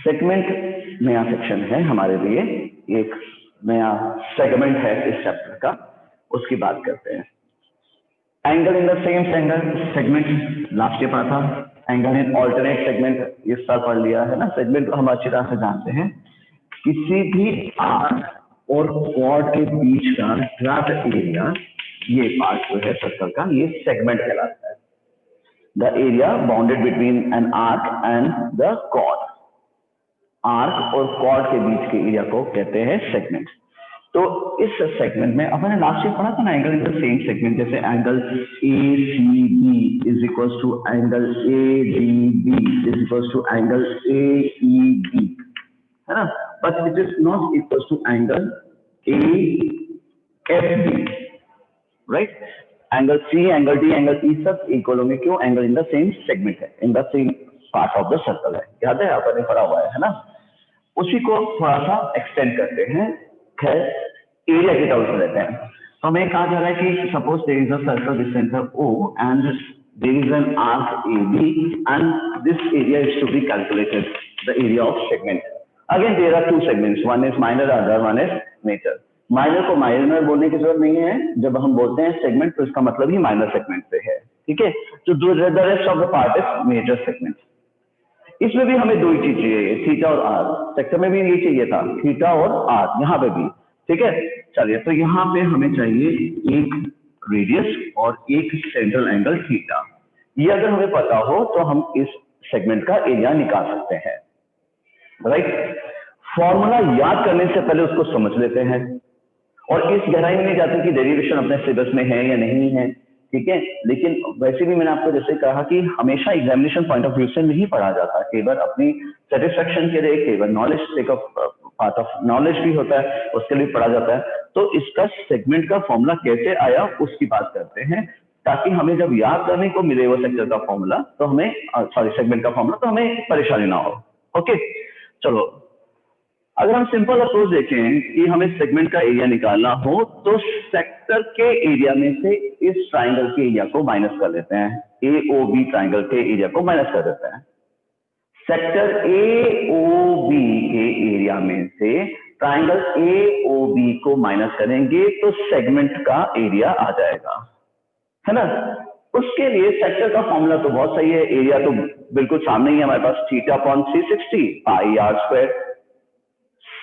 Segment नया section है हमारे लिए, एक नया सेगमेंट है इस चैप्टर का, उसकी बात करते हैं। Angle in the same segment last year पढ़ा था, एंगल इन ऑल्टरनेट सेगमेंट इस साल पढ़ लिया है ना। सेगमेंट को हम अच्छी तरह से जानते हैं, किसी भी आर्क और क्वाड के बीच का ड्रॉप एरिया, ये पार्ट जो है सर्कल का, ये सेगमेंट कहलाता है। The area bounded between an arc and the quad, arc और क्वाड के बीच के एरिया को कहते हैं सेगमेंट। तो इस सेगमेंट में अपने लास्ट ईयर पढ़ा था ना, angle in the same segment, जैसे angle ACB is equals to angle ADB is equals to angle AEB, है ना, but it is not equals to angle AFB, right. Angle C, angle D, angle E सब equal होंगे, क्यों? Angle in the same segment है, in the same part of the circle है, याद है आपने पढ़ा हुआ है ना। उसी को थोड़ा सा एक्सटेंड करते हैं, खैर एरिया के टर्म्स में लेते हैं। तो हमें कहा जा रहा है कि suppose there is a circle with centre O and there is an arc AB and this area is to be calculated, the area of segment. Again there are two segments, one is minor, other one is major. Minor को minor बोलने की जरूरत नहीं है, जब हम बोलते हैं सेगमेंट तो इसका मतलब ही माइनर सेगमेंट से है, ठीक है। तो the rest of the part is major segment. इसमें भी हमें दो ही चीज चाहिए, थीटा और आर। सेक्टर में भी ये चाहिए था, थीटा और आर, यहाँ पे भी, ठीक है। चलिए, तो यहाँ पे हमें चाहिए एक रेडियस और एक सेंट्रल एंगल थीटा। ये अगर हमें पता हो तो हम इस सेगमेंट का एरिया निकाल सकते हैं, राइट। फॉर्मूला याद करने से पहले उसको समझ लेते हैं, और इस गहराई में नहीं जाते कि डेरिवेशन अपने सिलेबस में है या नहीं है, ठीक है। लेकिन वैसे भी मैंने आपको जैसे कहा कि हमेशा एग्जामिनेशन पॉइंट ऑफ व्यू से नहीं पढ़ा जाता, केवल अपनी सेटिस्फेक्शन के लिए, केवल नॉलेज एक पार्ट ऑफ नॉलेज भी होता है, उसके लिए पढ़ा जाता है। तो इसका सेगमेंट का फॉर्मूला कैसे आया उसकी बात करते हैं, ताकि हमें जब याद करने को मिले वो सेक्टर का फॉर्मूला, तो हमें सेगमेंट का फॉर्मूला, तो हमें परेशानी ना हो। ओके, चलो, अगर हम सिंपल अप्रोच देखें कि हमें सेगमेंट का एरिया निकालना हो, तो सेक्टर के एरिया में से इस ट्राइंगल के एरिया को माइनस कर लेते हैं, AOB ट्राइंगल के एरिया को माइनस कर देते हैं। सेक्टर AOB के एरिया में से ट्राइंगल AOB को माइनस करेंगे तो सेगमेंट का एरिया आ जाएगा, है ना। उसके लिए सेक्टर का फॉर्मूला तो बहुत सही है, एरिया तो बिल्कुल सामने ही है हमारे पास, theta upon 360 pi R square.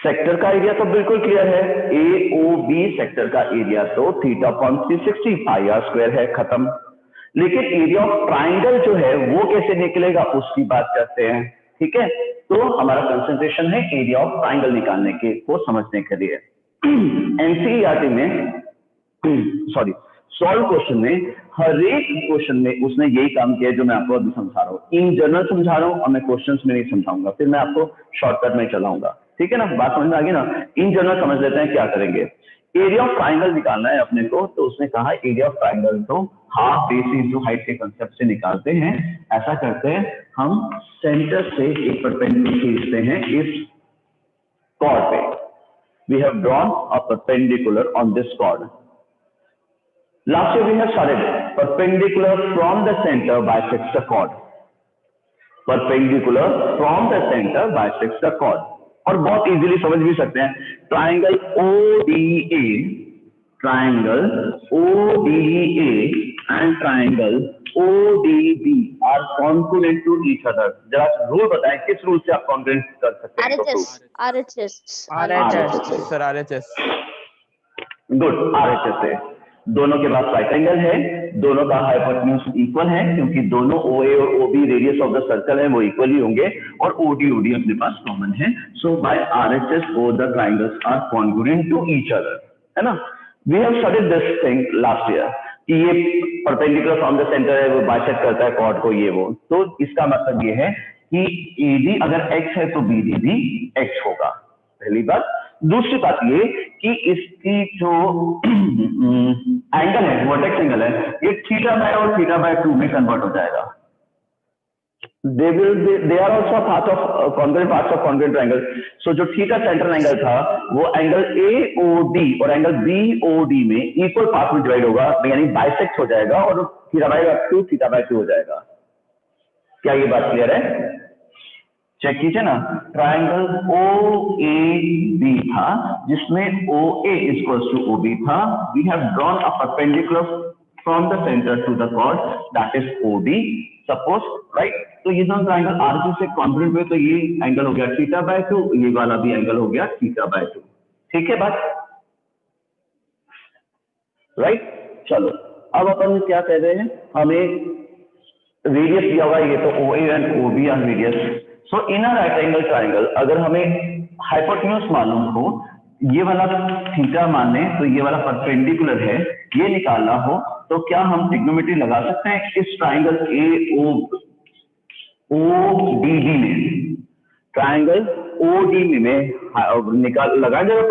Sector का एरिया तो बिल्कुल क्लियर है, AOB सेक्टर का एरिया तो theta upon 360 pi R square है, खत्म। लेकिन एरिया ऑफ ट्राइंगल जो है वो कैसे निकलेगा उसकी बात करते हैं, ठीक है। तो हमारा कंसंट्रेशन है एरिया ऑफ ट्राइंगल निकालने के को समझने के लिए। एनसीईआरटी में सॉल्व क्वेश्चन में, हर एक क्वेश्चन में उसने यही काम किया जो मैं आपको अभी समझा रहा हूँ। इन जनरल समझा रहा हूँ और मैं क्वेश्चंस में नहीं समझाऊंगा, फिर मैं आपको शॉर्टकट में चलाऊंगा, ठीक है ना। बात समझ में आ गई ना। इन जनरल समझ लेते हैं क्या करेंगे। एरिया ऑफ ट्राइंगल निकालना है अपने को, तो उसने कहा एरिया ऑफ ट्राइंगल तो हाफ बेस इंटू हाइट के कंसेप्ट से निकालते हैं। ऐसा करते हैं, हम सेंटर से एक परपेंडिकुलर खींचते हैं इस कॉर्ड पे। We have drawn a perpendicular on this chord. Last year we have started perpendicular from the center bisects the chord. Perpendicular from the center bisects the chord. और बहुत इजीली समझ भी सकते हैं, triangle ODA, triangle ODA and triangle ODB are congruent to each other. जरा rule बताएं, किस rule से आप कॉन्ग्रुएंट कर सकते हैं? RHS। गुड, RHS से। दोनों के पास राइट एंगल है, दोनों का हाइपोटेन्यूज इक्वल है, क्योंकि दोनों OA और OB radius of the circle है वो इक्वल ही होंगे, और OD अपने पास कॉमन है। सो bye RHS both the triangles are congruent to each other, है ना। We have studied this thing last year कि ये परपेंडिकुलर फ्रॉम द सेंटर है, वो बाइसेक्ट करता है कॉर्ड को, ये वो। तो इसका मतलब ये है कि AD अगर X है तो BD भी X होगा, पहली बात। दूसरी बात ये कि इसकी जो एंगल है, वर्टेक्स एंगल है, ये थीटा बाय और थीटा बाय 2 में कन्वर्ट हो जाएगा। they are also part of congruent parts of congruent triangle. So जो थीटा सेंट्रल एंगल था वो एंगल AOD और एंगल BOD में इक्वल पार्ट में डिवाइड होगा, यानी बाइसेक्ट हो जाएगा, और थीटा बाय 2 हो जाएगा। क्या ये बात क्लियर है? चेक कीजिए ना, ट्राइंगल OAB था जिसमें OA इक्वल्स टू OB था। We have drawn a perpendicular from the centre to the chord that is OD suppose, right. तो ये दोनों ट्राइंगल आरसी से कॉन्ग्रुएंट हुए, तो ये एंगल हो गया θ/2, ये वाला भी एंगल हो गया θ/2। ठीक है बात, राइट। चलो अब अपन क्या कह रहे हैं, हमें रेडियस दिया हुआ है, ये तो OA and OB are radius. So in a right angle triangle अगर हमें हाइपोटेन्यूज मालूम हो, ये वाला थीटा माने तो ये वाला परपेंडिकुलर है, ये निकालना हो, तो क्या हम ट्रिग्नोमेट्री लगा सकते हैं इस ट्राइंगल ODD में? ट्राइंगल ODD में निकाल लगा जरा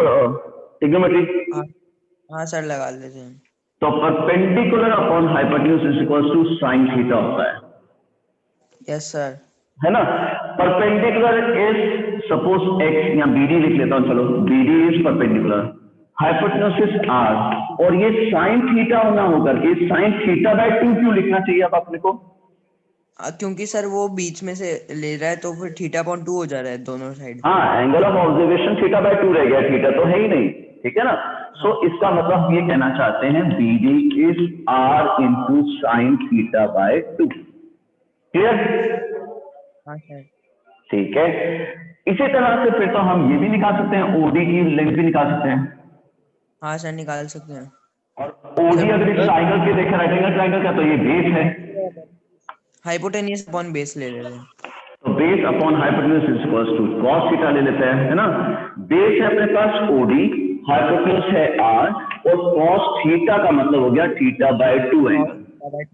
ट्रिग्नोमेट्री। हाँ सर लगा लेते हैं। तो perpendicular upon hypotenuse is equal to sine theta होता है। Yes sir. है ना, परपेंडिकुलर इज सपोज x, या BD लिख लेता हूं, चलो BD is perpendicular, hypotenuse is r, और ये साइन थीटा होना होकर के साइन θ/2 क्यों लिखना चाहिए अब अपने को? क्योंकि सर वो बीच में से ले रहा है तो फिर θ/2 हो जा रहा है दोनों साइड। हाँ, एंगल ऑफ ऑब्जर्वेशन θ/2 रह गया, थीटा तो है ही नहीं, ठीक है ना। सो इसका मतलब हम ये कहना चाहते हैं BD is r into sine θ/2। Clear? हाँ सर। ठीक है, इसी तरह से फिर तो हम ये भी निकाल सकते हैं, OD की लेंथ भी निकाल सकते हैं। हाँ सर निकाल सकते हैं। और OD अगर इस ट्राइंगल के देखें, राइट एंगल ट्राइंगल का, तो ये बेस है, हाइपोटेन्यूज अपॉन बेस ले लेते हैं। तो base upon hypotenuse is equals to cos theta ले लेते हैं, है ना। बेस है अपने पास OD, हाइपोटेन्यूज है r, और cos थीटा का मतलब हो गया θ/2 एंगल।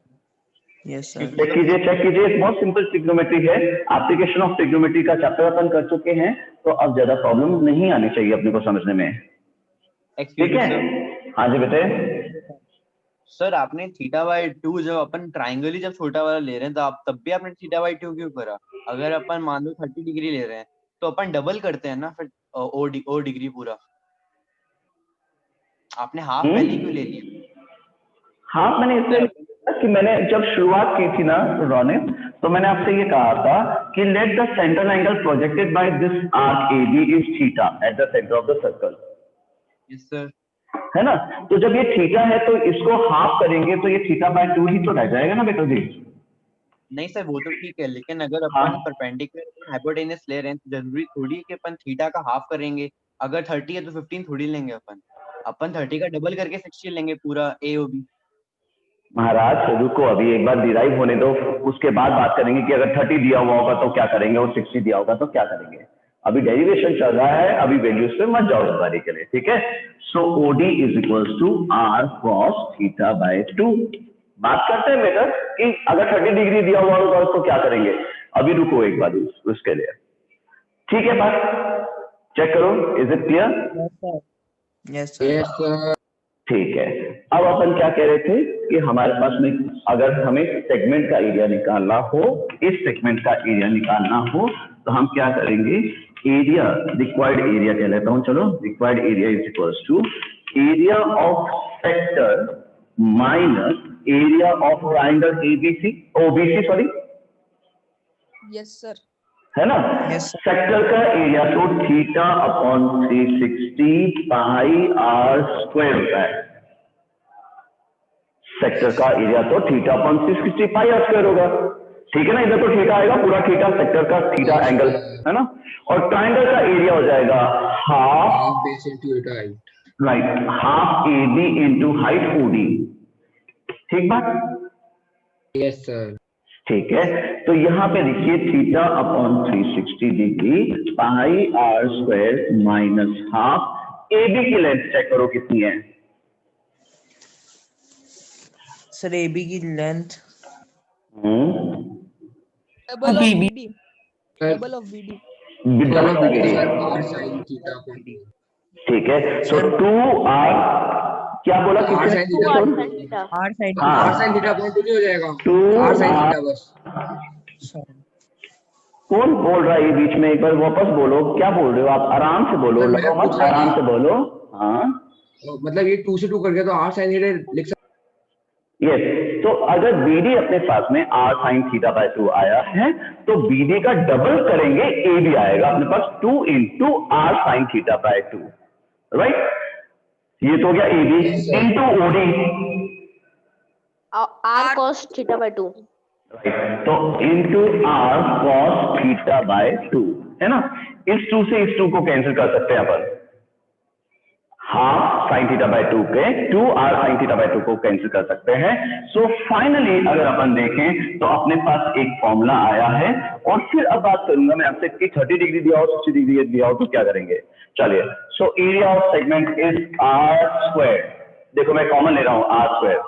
Yes sir. चेक कीजिए, बहुत सिंपल ट्रिग्नोमेट्री है, एप्लीकेशन ऑफ ट्रिग्नोमेट्री का चैप्टर अपन कर चुके हैं, तो अब ज्यादा प्रॉब्लम नहीं आनी चाहिए अपने को समझने में। ठीक है, हाँ जी बेटे। सर आपने θ/2 जब अपन ट्राइंगल ही जब छोटा वाला ले रहे हैं तो आप तब भी आपने θ/2 क्यों करा? अगर अपन मान लो 30 डिग्री ले रहे हैं तो अपन डबल करते हैं ना फिर ओ डिग्री पूरा। आपने हाफ पहले क्यों ले लिया? हाफ मैंने इसलिए कि मैंने जब शुरुआत की थी ना रोनित, तो मैंने आपसे ये कहा था कि let the central angle projected by this arc AB is theta at the centre of the circle. Yes sir. है ना, तो जब ये थीटा है तो इसको हाफ करेंगे तो ये θ/2 ही तो रह जाएगा ना बेटा जी। नहीं सर वो तो ठीक है, लेकिन अगर हाँ। अपन परपेंडिकुलर हाइपोटेन्यूज ले रहे हैं तो जरूरी थोड़ी है कि अपन थीटा का हाफ करेंगे। अगर 30 है तो 15 थोड़ी लेंगे अपन 30 का डबल करके 60 लेंगे पूरा AOB। महाराज रुको, अभी एक बार डिराइव होने दो, उसके बाद बात करेंगे कि अगर 30 दिया हुआ होगा तो क्या करेंगे और 60 दिया होगा तो क्या करेंगे। अभी डेरिवेशन चल रहा है, अभी वैल्यूज पे मत जाओ इस बारी के लिए, ठीक है। So OD is equals to r cos θ/2। बात करते हैं बेटा कि अगर 30 डिग्री दिया हुआ होगा उसको क्या करेंगे। अभी रुको एक बार उसके लिए, ठीक है। बात चेक करो, is it clear? Yes sir. ठीक है, अब अपन क्या कह रहे थे कि हमारे पास में अगर हमें सेगमेंट का एरिया निकालना हो, इस सेगमेंट का एरिया निकालना हो, तो हम क्या करेंगे, एरिया रिक्वायर्ड एरिया कह लेता हूं, चलो required area is equals to area of sector minus area of triangle OBC sorry. Yes sir. है ना, Yes, sir. सेक्टर का एरिया तो θ/360 πr² होता है। सेक्टर का एरिया तो θ/360 πr² होगा, ठीक है ना। इधर तो थीटा आएगा, पूरा थीटा सेक्टर का थीटा एंगल, है ना। और ट्राइंगल का एरिया हो जाएगा half base into height, right, half AB into height OD। ठीक बात? Yes sir. ठीक है, तो यहाँ पे लिखिए θ/360 degree πr² minus half. AB की लेंथ चेक करो कितनी है। सर AB की length double of BD। Sir double of BD। Double of BD sir r sin theta upon d। ठीक है, तो 2r क्या बोला r किसने? sin theta R sin theta. R side हाँ। r sin थीटा अपॉन 2 नहीं हो जाएगा, 2 r sin थीटा बस। कौन बोल रहा है ये बीच में? एक बार वापस बोलो, क्या बोल रहे हो आप? आराम से बोलो, सर, मैं लगाओ मत, पूछ रहा आराम था। से बोलो। हाँ मतलब ये 2 से 2 कर गया तो r sin थीटा लिख सकते। यस तो अगर BD अपने पास में r sin थीटा बाय 2 आया है तो BD का डबल करेंगे AB आएगा अपने पास 2 into r sin theta by 2 right. ये तो हो गया AB Yes, sir. into OD R cos theta by 2. Right तो into r cos theta by 2 है ना। इस 2 से इस 2 को कैंसिल कर सकते हैं अपन, हाफ साइन थीटा बाय 2 के 2r साइन थीटा बाय 2 को कैंसिल कर सकते हैं। सो फाइनली अगर अपन देखें तो अपने पास एक फॉर्मूला आया है। और फिर अब बात करूंगा मैं आपसे कि 30 डिग्री दिया हो 60 डिग्री दिया हो तो क्या करेंगे। चलिए so area of segment is r square, देखो मैं कॉमन ले रहा हूं r square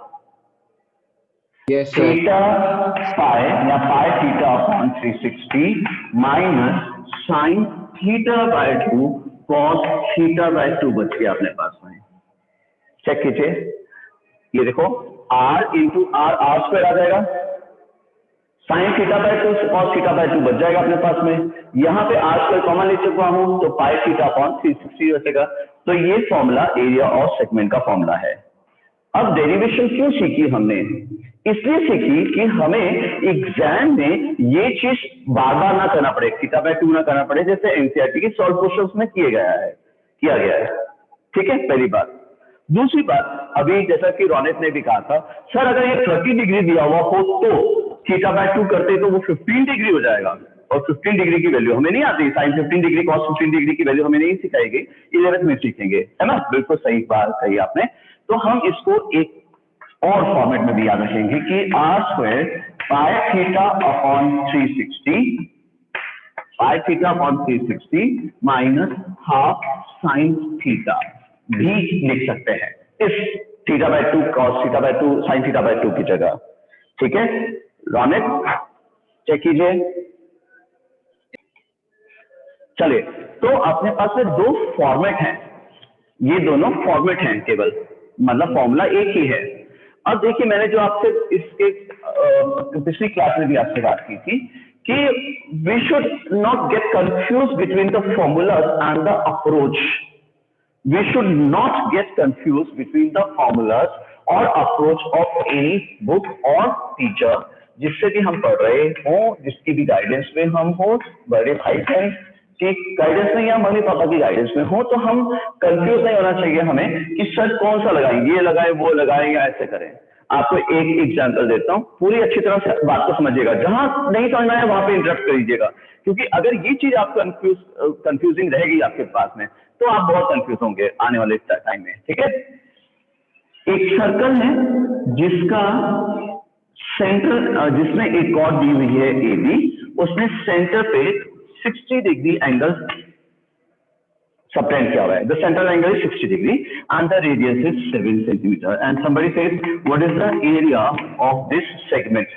Yes, sir. Theta pi या pi theta upon 360 minus sine theta by 2 cos theta by 2 बच गया अपने पास में। चेक कीजिए, ये देखो r इंटू r स्क्वायर आ जाएगा, sign theta by 2 cos theta by 2 बच जाएगा अपने पास में। यहाँ पे r स्क्वायर कॉमन ले चुका हूं तो पाई थीटा अपॉन 360 बचेगा। तो ये फॉर्मूला एरिया ऑफ सेगमेंट का फॉर्मूला है। अब डेरिवेशन क्यों सीखी हमने, इसलिए सीखी कि हमें एग्जाम में ये चीज बार बार ना करना पड़े, थीटा बाय 2 ना करना पड़े, जैसे एनसीईआरटी की सॉल्व क्वेश्चंस में किया गया है। ठीक है, पहली बात। दूसरी बात, अभी जैसा कि रौनक ने भी कहा था, सर अगर ये 30 डिग्री दिया हुआ हो तो थीटा बाय 2 करते तो वो 15 डिग्री हो जाएगा, और 15 डिग्री की वैल्यू हमें नहीं आती, साइन 15 डिग्री कॉस 15 डिग्री की वैल्यू हमें नहीं सिखाएगी, 11th में सीखेंगे, है ना। बिल्कुल सही बात कही आपने। तो हम इसको एक और फॉर्मेट में भी याद रखेंगे कि r square pi theta upon 360 minus half sine theta भी लिख सकते हैं इस theta by 2 cos theta by 2 sign theta by 2 की जगह। ठीक है रौनक, चेक कीजिए। चलिए, तो अपने पास में दो फॉर्मेट हैं, ये दोनों फॉर्मेट हैं केवल, मतलब फॉर्मूला एक ही है। अब देखिए, मैंने जो आपसे इसके पिछली क्लास में भी आपसे बात की थी कि we should not get confuse between the formulas and the approach. We should not get confuse between the formulas और अप्रोच ऑफ एनी बुक और टीचर जिससे भी हम पढ़ रहे हो, जिसकी भी गाइडेंस में हम हो, बड़े भाई बहन की गाइडेंस में या मम्मी पापा की गाइडेंस में हो, तो हम कंफ्यूज नहीं होना चाहिए हमें कि सर कौन सा लगाएं, ये लगाएं वो लगाएं या ऐसे करें। आपको एक एग्जांपल देता हूँ, पूरी अच्छी तरह से बात को समझिएगा, जहां नहीं समझना है वहां पे इंटरप्ट कर दीजिएगा, क्योंकि अगर ये चीज आप कंफ्यूजिंग रहेगी आपके पास में तो आप बहुत कंफ्यूज होंगे आने वाले टाइम में। ठीक है, एक सर्कल है जिसका सेंटर, जिसमें एक कॉर्ड दी हुई है AB, उसमें सेंटर पे 60 डिग्री एंगल subtend किया हुआ है। The central angle is 60 degree and the radius is 7 centimeter. And somebody says, what is the area of this segment?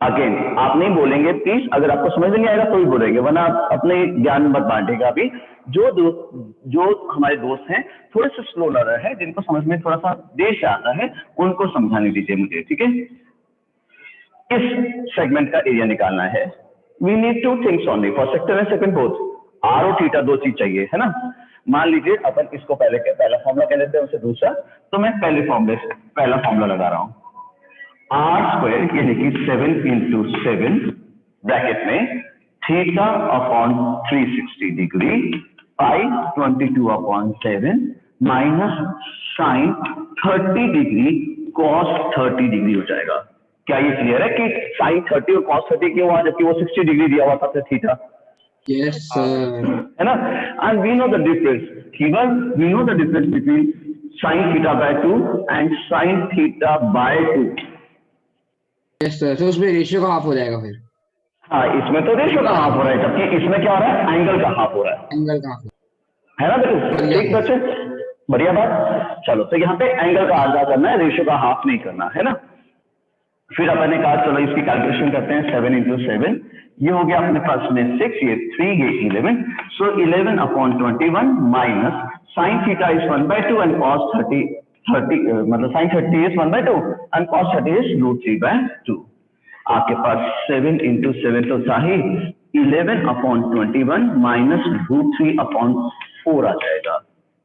Again, आप नहीं बोलेंगे प्लीज, अगर आपको समझ नहीं आएगा तो ही बोलेंगे, वरना आप अपने ज्ञान मत बांटेगा। अभी जो हमारे दोस्त हैं थोड़े से स्लो लर्नर हैं, जिनको समझ में थोड़ा सा देर से आता है, उनको समझाने दीजिए मुझे। ठीक है, इस सेगमेंट का एरिया निकालना है। We need two things only for sector and segment both. R और थीटा दो चीज चाहिए, है ना। मान लीजिए अपन इसको पहला फॉर्मूला कह लेते हैं, उसे दूसरा, तो मैं पहला फॉर्मूला लगा रहा हूं, R स्क्वायर यानी कि 7 into 7 ब्रैकेट में theta upon 360 degree pi 22 upon 7 minus sine 30 degree cos 30 degree हो जाएगा। क्या ये क्लियर है कि साइन 30 और कॉस 30 क्यों हुआ, जबकि वो 60 डिग्री दिया हुआ था थीटा? Yes, sir. है ना। And we know the difference, we know the difference between sine theta by 2 and sine theta by 2। Yes, sir. तो उसमें रेशियो का हाफ हो जाएगा फिर। हाँ, इसमें तो रेशियो का हाफ हो रहा है, जबकि इसमें क्या हो रहा है, एंगल का हाफ हो रहा एंगल का हाफ। है ना बेटू। ठीक बच्चे, बढ़िया बात। चलो, तो यहाँ पे एंगल का आधा करना है, रेशियो का हाफ नहीं करना है ना। फिर अपन ने कहा चलो इसकी कैलकुलेशन करते हैं, 7 into 7, ये हो गया अपने पास में 6, ये 3, ये 11, so 11 upon 21 minus sine theta is 1/2 and cos 30 मतलब sine 30 is 1/2 and cos 30 is √3/2। आपके पास 7 into 7 तो था ही, 11 अपॉन 21 माइनस √3 अपॉन 4 आ जाएगा।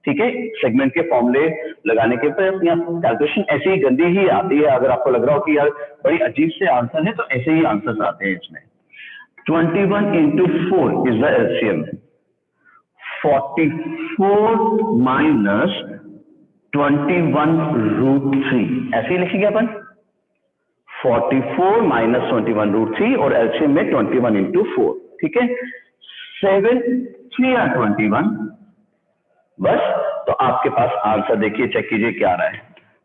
ठीक है, सेगमेंट के फॉर्मूले लगाने के पर कैलकुलेशन ऐसी ही गंदी ही आती है। अगर आपको लग रहा हो कि यार बड़ी अजीब से आंसर है, तो ऐसे ही आंसर्स आते हैं इसमें। 21 into 4 is the LCM. 44 minus 21 root 3, ऐसे ही लिखेंगे अपन। 44 minus 21 root 3 और LCM में 21 into 4, ठीक है। 7 3 are 21, बस। तो आपके पास आंसर देखिए, चेक कीजिए क्या आ रहा है।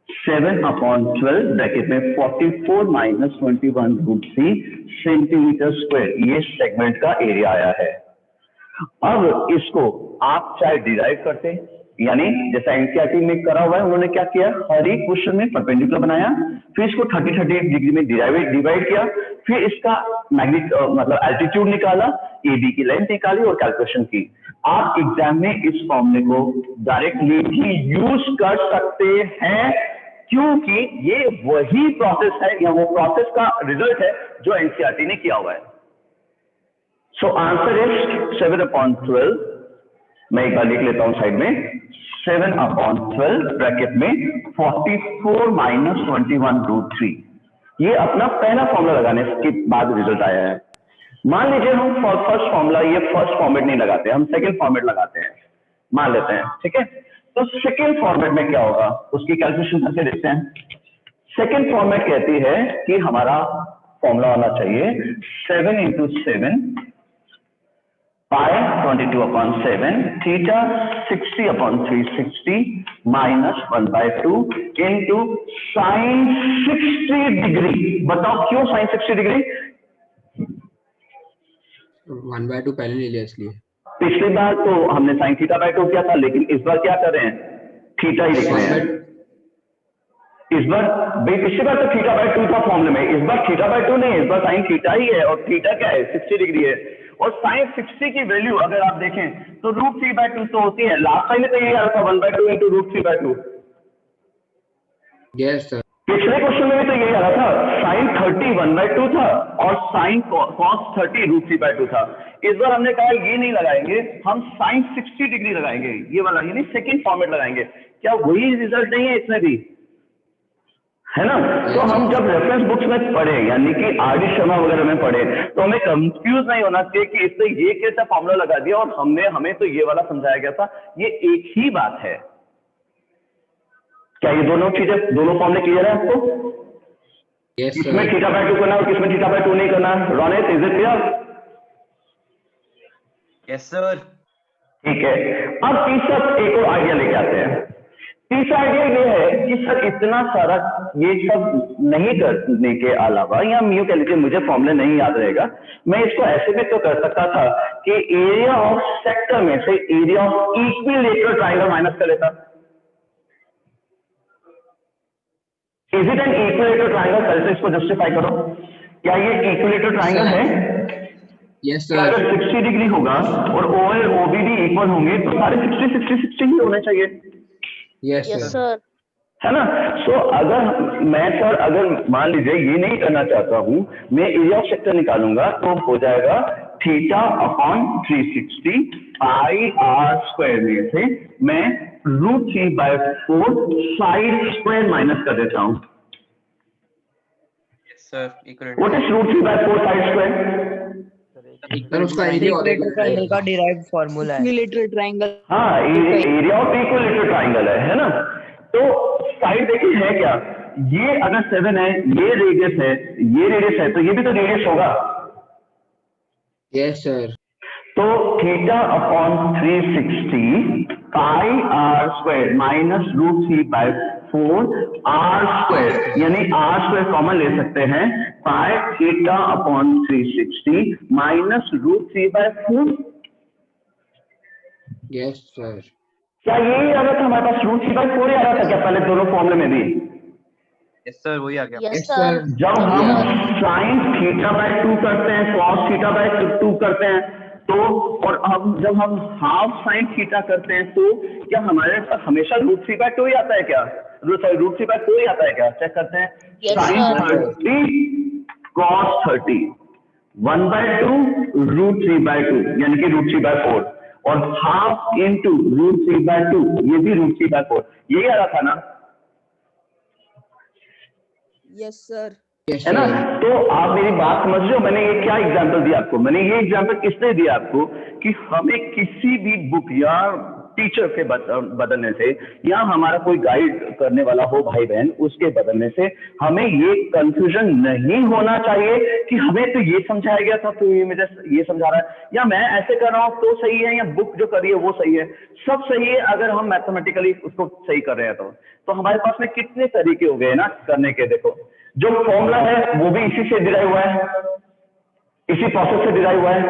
7/12 ब्रैकेट में 44 minus 21 root 3 सेंटीमीटर स्क्वायर, ये सेगमेंट का एरिया आया है। अब इसको आप चाहे डिराइव करते, यानी जैसा एनसीईआरटी में करा हुआ है, उन्होंने क्या किया, हर एक क्वेश्चन में परपेंडिकुलर बनाया, फिर इसको 30-30 डिग्री में डिवाइड किया, फिर इसका मतलब एल्टीट्यूड निकाला, AB की लेंथ निकाली और कैलकुलेशन की। आप एग्जाम में इस फॉर्मूले को डायरेक्टली भी यूज कर सकते हैं, क्योंकि ये वही प्रोसेस है या वो प्रोसेस का रिजल्ट है जो एनसीईआरटी ने किया हुआ है। So answer is 7/12। मैं एक बार लिख लेता हूं साइड में, 7/12 ब्रैकेट में 44 minus 21 root 3। ये अपना पहला फॉर्मूला लगाने के बाद रिजल्ट आया है। मान लीजिए हम फर्स्ट फॉर्मूला, ये फर्स्ट फॉर्मेट नहीं लगाते, हम सेकंड फॉर्मेट लगाते हैं, मान लेते हैं, ठीक है। तो सेकंड फॉर्मेट में क्या होगा, उसकी कैलकुलेशन करके देखते हैं। सेकंड फॉर्मेट कहती है कि हमारा फॉर्मूला होना चाहिए 7 into 7 pi 22/7 theta 60/360 minus 1/2 into sin 60 degree. बताओ क्यों sin 60 डिग्री? 1/2 पहले ले लिया इसलिए। पिछली बार तो हमने sin θ/2 किया था, लेकिन इस बार क्या कर रहे हैं, थीटा ही लिख रहे हैं। इस बार भाई पिछली बार तो θ/2 था फॉर्मूले में, इस बार θ/2 नहीं है, इस बार sin थीटा ही है, और थीटा क्या है, 60 डिग्री है। और sin 60 की वैल्यू अगर आप देखें तो √3/2 तो होती है। लास्ट टाइम में तो यही आ रहा था 1/2 into √3/2। Yes sir. पिछले क्वेश्चन में भी तो यही आ रहा था, sin 30 1/2 था और sin cos 30 √3/2 था। इस बार हमने कहा ये नहीं लगाएंगे, हम sin 60 डिग्री लगाएंगे, ये वाला यानी सेकंड फॉर्मेट लगाएंगे। क्या वही रिजल्ट नहीं है इसमें भी, है ना? तो हम जब रेफरेंस बुक्स में पढ़े, यानी कि RD शर्मा वगैरह में पढ़े, तो हमें कंफ्यूज नहीं होना चाहिए कि इससे ये कैसा फॉर्मूला लगा दिया और हमें तो ये वाला समझाया गया था। ये एक ही बात है। क्या ये दोनों चीजें, दोनों फॉर्मूले क्लियर है आपको? यस किसमें सर। θ/2 करना और किसमें θ/2 नहीं करना? Ronit, is it clear? Yes sir. ठीक है। अब तीसरा एक और आइडिया लेके आते हैं। तीसरा आइडिया ये है कि सर इतना सारा ये सब नहीं करने के अलावा, या यूं कह लीजिए मुझे फॉर्मूला नहीं याद रहेगा, मैं इसको ऐसे भी तो कर सकता था कि एरिया ऑफ सेक्टर में से area of equilateral triangle minus कर लेता। Is it an equilateral triangle? पहले इसको जस्टिफाई करो, क्या ये इक्विलेटरल ट्राइंगल है? यस क्या सर। अगर 60 डिग्री होगा और OL OB भी इक्वल होंगे तो सारे 60 ही होने चाहिए, यस Yes, सर। sir. है ना? सो अगर मैं सर, अगर मान लीजिए ये नहीं करना चाहता हूं, मैं एरिया ऑफ सेक्टर निकालूंगा, तो हो जाएगा θ/360 πr² में से मैं √3/4 साइड स्क्वायर माइनस कर देता हूं। Yes sir. Equal what is √3/4 side square? Sir उसका एरिया होता इक्वेट करने का है। डिराइव्ड फार्मूला है। Equilateral triangle. हाँ, एरिया ऑफ इक्विलेटरल ट्राइंगल है ना? तो साइड देखिए है क्या, ये अगर 7 है, ये रेडियस है, ये रेडियस है, तो ये भी तो रेडियस होगा। Yes sir. तो θ/360 πr² माइनस √3/4 r², यानी r² कॉमन ले सकते हैं, पाई θ/360 माइनस √3/4। Yes sir. क्या यही आ रहा था हमारे पास, √3/4 ही आ रहा था क्या पहले दोनों फॉर्मूले में भी? यस सर, वही आ गया। Yes, yes sir. सर। जब हम sin θ/2 करते हैं, cos θ/2 करते हैं, तो और अब जब हम हाफ sin θ करते हैं, तो क्या हमारे पास हमेशा √3/2 ही आता है क्या? √3/4 ही आता है क्या? चेक करते हैं। Yes, sin sir. 30 cos 30 1/2 √3/2 यानी कि √3/4, और हाफ इंटू √3/2, ये भी √3/4, ये आ रहा था ना, Yes, sir. Yes, है ना? sir. तो आप मेरी बात समझ रहे हो, मैंने ये क्या एग्जांपल दिया आपको, मैंने ये एग्जांपल इसलिए दिया आपको कि हमें किसी भी बुक या टीचर के बदलने से या हमारा कोई गाइड करने वाला हो भाई बहन, उसके बदलने से हमें ये कंफ्यूजन नहीं होना चाहिए कि हमें तो ये समझाया गया था तो ये मुझे ये समझा रहा है, या मैं ऐसे कर रहा हूं तो सही है, या बुक जो कर रही है वो सही है। सब सही है अगर हम मैथमेटिकली उसको सही कर रहे हैं तो हमारे पास में कितने तरीके हो गए ना करने के। देखो जो फॉर्मूला है वो भी इसी से डिराइव हुआ है, इसी प्रोसेस से डिराइव हुआ है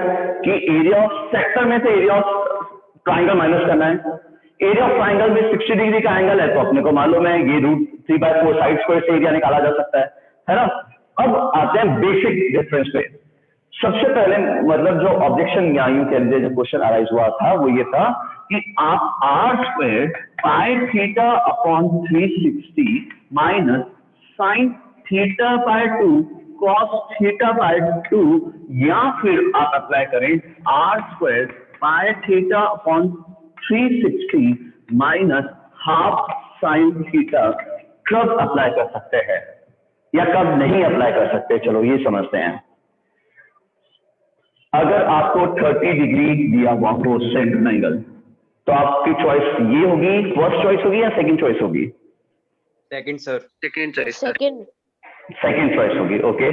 कि एरिया ऑफ सेक्टर में से एरिया ऑफ ट्राइंगल माइनस करना है। एरिया ऑफ ट्राइंगल में 60 डिग्री का एंगल है तो अपने को मालूम है ये √3/4 साइड स्क्वायर से एरिया निकाला जा सकता है ना। अब आते हैं बेसिक डिफरेंस पे। सबसे पहले मतलब जो ऑब्जेक्शन या यूं कह लीजिए जो क्वेश्चन अराइज हुआ था वो ये था कि आप r² πθ/360 माइनस sin θ/2 cos θ/2, या फिर आप अप्लाई करें r² πθ/360 माइनस हाफ sin θ, कब अप्लाई कर सकते हैं या कब नहीं अप्लाई कर सकते, चलो ये समझते हैं। अगर आपको 30 डिग्री दिया हुआ हो सेंटर एंगल तो आपकी चॉइस ये होगी, फर्स्ट चॉइस होगी या सेकंड चॉइस होगी? Second sir. Second. Second choice होगी, ओके।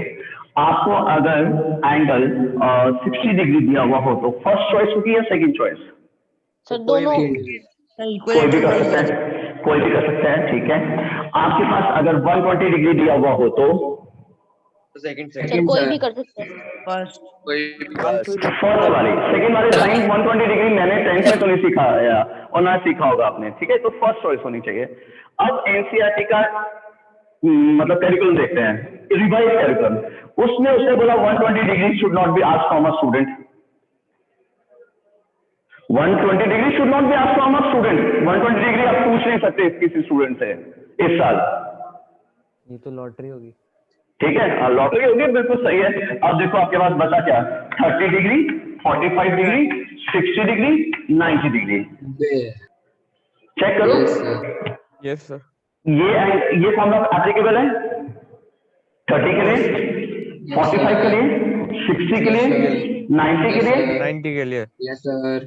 आपको अगर एंगल 60 डिग्री दिया हुआ हो तो फर्स्ट चॉइस होगी या सेकंड चॉइस? Sir, दोनों. कोई भी कर सकता है, कोई भी कर सकता है, ठीक है। आपके पास अगर 120 डिग्री दिया हुआ हो तो सेकंड Sir, Second, कोई sir. भी कर सकता है. फर्स्ट फर्स्ट वाली, सेकंड वाले साइन 120 डिग्री मैंने 10th में तो नहीं सिखाया और ना सीखा होगा आपने, ठीक है। तो फर्स्ट चॉइस होनी चाहिए। अब एनसीईआरटी का मतलब कैरिकुलम देखते हैं, रिवाइज कैरिकुलम, उसमें उसने बोला 120 degree should not be asked from a student, 120 degree should not be asked from a student. 120 degree आप पूछ नहीं सकते किसी स्टूडेंट से इस साल, ये तो लॉटरी होगी। ठीक है। लॉटरी होगी, बिल्कुल सही है। अब देखो आपके पास बचा क्या, 30 degree, 45 degree, 60 degree, 90 degree. There. Check करो, Yes, sir. Yes sir. ये फॉर्मूला एप्लीकेबल है 30 के लिए, 45 के लिए, 60 के लिए, 90 के लिए। 90 के लिए। Yes, sir.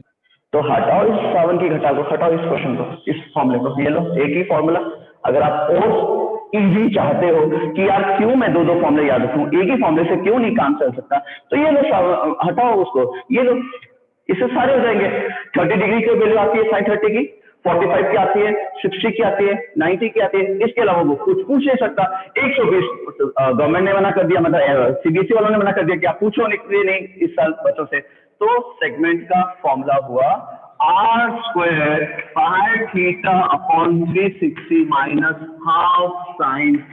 तो हटाओ इस 7 की घटा को, हटाओ इस क्वेश्चन को, इस फॉर्मूले को, ये लो एक ही फॉर्मूला। अगर आप और इजी चाहते हो कि यार क्यों मैं दो फॉर्मूले याद रखूं, एक ही फॉर्मूले से क्यों नहीं काम चल सकता, तो ये लो, हटाओ उसको, ये लो, इससे सारे हो जाएंगे। 30 डिग्री की वैल्यू आती है sin 30 की, 45 की आती है, 60 की आती है, 90 की आती है। इसके अलावा वो कुछ पूछ नहीं सकता। 120 गवर्नमेंट ने मना कर दिया, मतलब सीबीएसई वालों ने मना कर दिया कि आप पूछो नहीं इस साल बच्चों से। तो सेगमेंट का फॉर्मूला हुआ r² πθ/360 माइनस हाफ sin θ।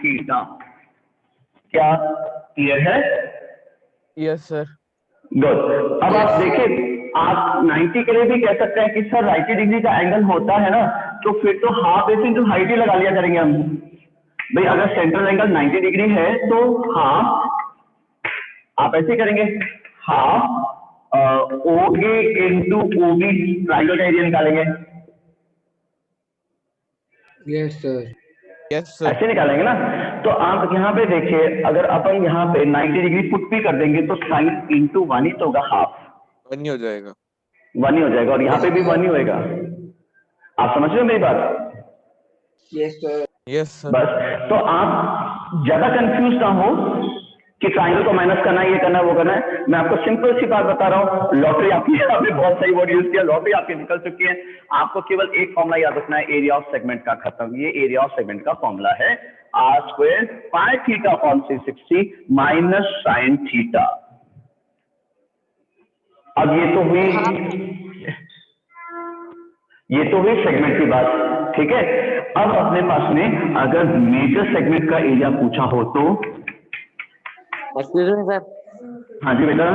क्या क्लियर है? Yes sir. गुड। अब आप देखिए, आप 90 के लिए भी कह सकते हैं कि सर 90 डिग्री का एंगल होता है ना, तो फिर तो हाफ बेस इंटू हाइट ही लगा लिया करेंगे हम। भाई अगर सेंट्रल एंगल 90 डिग्री है तो हाफ, आप ऐसे करेंगे, half OA into OB, triangle का एरिया निकालेंगे, Yes, sir. Yes sir. ऐसे निकालेंगे ना। तो आप यहाँ पे देखिए, अगर अपन यहाँ पे 90 डिग्री पुट भी कर देंगे तो साइन इंटू 1 ही तो होगा, हाफ 1 ही हो जाएगा। 1 ही हो जाएगा, और यहाँ पे भी 1 ही होएगा। आप समझ रहे हो मेरी बात? Yes, sir. Yes sir. बस, तो आप ज्यादा कंफ्यूज ना हो कि ट्राइंगल को माइनस करना है, ये करना है, वो करना है। मैं आपको सिंपल सी बात बता रहा हूँ, लॉटरी आपकी, आपने बहुत सही वर्ड यूज किया, लॉटरी आपकी निकल चुकी है। आपको केवल एक फॉर्मूला याद रखना है, एरिया ऑफ सेगमेंट का। खत्म। ये एरिया ऑफ सेगमेंट का फॉर्मूला है r² πθ/360 माइनस sin θ। अब ये तो हुई सेगमेंट की बात, ठीक है। अब अपने पास में अगर मेजर सेगमेंट का एरिया पूछा हो तो, एक्सक्यूज मी सर। हाँ जी बेटा।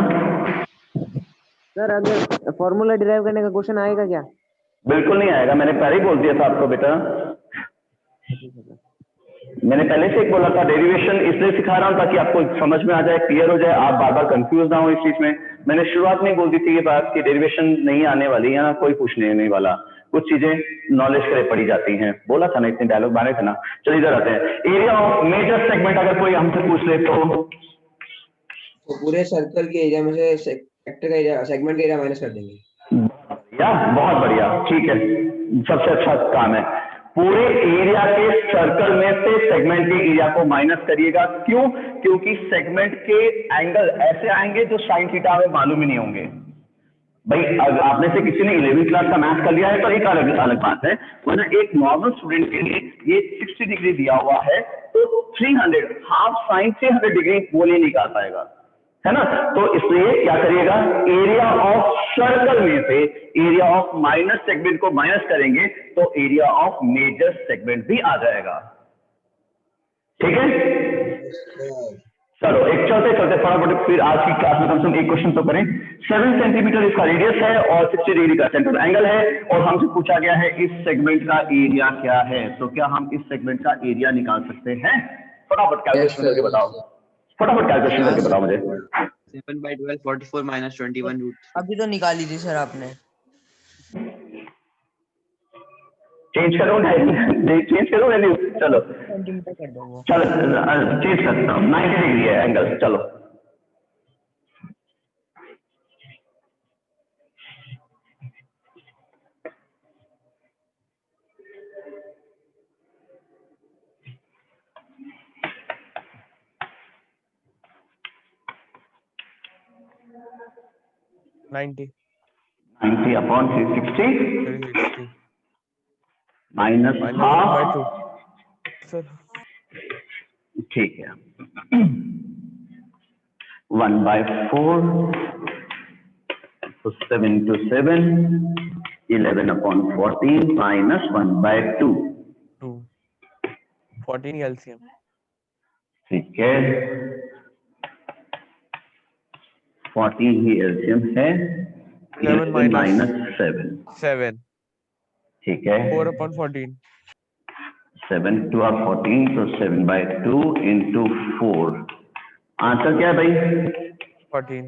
सर अगर फॉर्मूला डिराइव करने का क्वेश्चन आएगा क्या? बिल्कुल नहीं आएगा, मैंने पहले ही बोल दिया था आपको बेटा। मैंने पहले से एक बोला था, डेरिवेशन इसलिए सिखा रहा हूँ ताकि आपको समझ में आ जाए, क्लियर हो जाए, आप बार बार कंफ्यूज ना हो इस चीज में। मैंने शुरुआत में बोल दी थी ये बात कि डेरिवेशन नहीं आने वाली, यहाँ कोई पूछने नहीं वाला, कुछ चीजें नॉलेज के लिए पढ़ी जाती हैं, बोला था ना, इतने डायलॉग मारे थे ना। चलिए इधर आते हैं, एरिया ऑफ मेजर सेगमेंट अगर कोई हमसे पूछ ले तो पूरे सर्कल के एरिया में से सेक्टर का एरिया, सेगमेंट का एरिया माइनस कर देंगे। या बहुत बढ़िया, ठीक है, सबसे अच्छा काम है। पूरे एरिया के सर्कल में से सेगमेंट के एरिया को माइनस करिएगा। क्यों? क्योंकि सेगमेंट के एंगल ऐसे आएंगे जो साइन थीटा हमें मालूम ही नहीं होंगे। भाई अगर आपने से किसी ने 11वीं क्लास का मैथ कर लिया है तो एक अलग बात है, वरना एक नॉर्मल स्टूडेंट के लिए ये 60 डिग्री दिया हुआ है तो 300 हाफ साइन 300 डिग्री वो नहीं निकाल पाएगा, है ना। तो इसलिए क्या करिएगा, एरिया ऑफ सर्कल में से एरिया ऑफ माइनस सेगमेंट को माइनस करेंगे तो एरिया ऑफ मेजर सेगमेंट भी आ जाएगा। ठीक है, चलो एक चलते चलते फटाफट फिर आज की क्लास में कम से कम एक क्वेश्चन तो करें। 7 सेंटीमीटर इसका रेडियस है और 60 डिग्री का सेंट्रल एंगल है और हमसे पूछा गया है इस सेगमेंट का एरिया क्या है। तो क्या हम इस सेगमेंट का एरिया निकाल सकते हैं? फटाफट कैलकुलेशन करके बताओ, फटाफट कैलकुलेशन करके बताओ मुझे। 7/12 44 minus 21 root। अभी तो निकाली थी सर आपने। चेंज करो चेंज करो वैल्यू, चलो सेंटीमीटर कर दो वो। चलो चेंज करता हूँ, 90 डिग्री है एंगल, चलो ninety 90 upon 360 360 minus minus half, 1/2 sir. ठीक है 1/4 तो 7 into 7 11 upon 14 minus 1/2, 2 14 एलसीएम। ठीक है 14 ही एलसीएम है, 11 माइनस 7, 7 ठीक है 4/14 7 2 और 14 तो 7/2 into 4। आंसर क्या है भाई? 14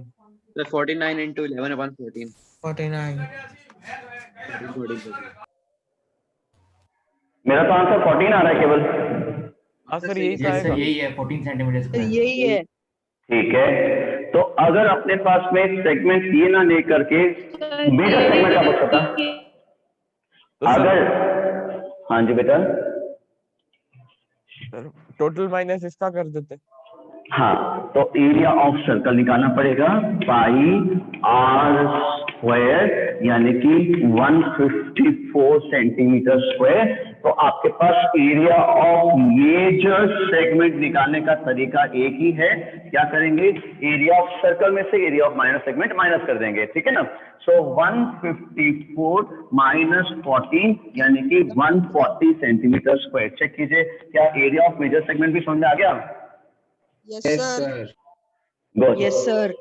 So 49 into 11/14। 49। मेरा तो आंसर 14 आ रहा है केवल। हाँ सर यही यस सर आएगा। यही है 14 सेंटीमीटर सर स्क्वायर। यही है। ठीक है, तो अगर अपने पास में सेगमेंट ये ना लेकर के मेजर सेगमेंट का कुछ पता, तो सर अगर हाँ जी बेटा, टोटल माइनस इसका कर देते। हाँ तो एरिया ऑफ सर्कल निकालना पड़ेगा, पाई आर स्क्वायर यानी कि 154 सेंटीमीटर स्क्वायर। तो आपके पास एरिया ऑफ मेजर सेगमेंट निकालने का तरीका एक ही है, क्या करेंगे, एरिया ऑफ सर्कल में से area of minor segment minus कर देंगे, ठीक है ना। सो 154 माइनस 14 यानी कि 140 सेंटीमीटर स्क्वायर। चेक कीजिए क्या एरिया ऑफ मेजर सेगमेंट भी समझ में आ गया? Yes yes sir. Sir. Good, yes sir.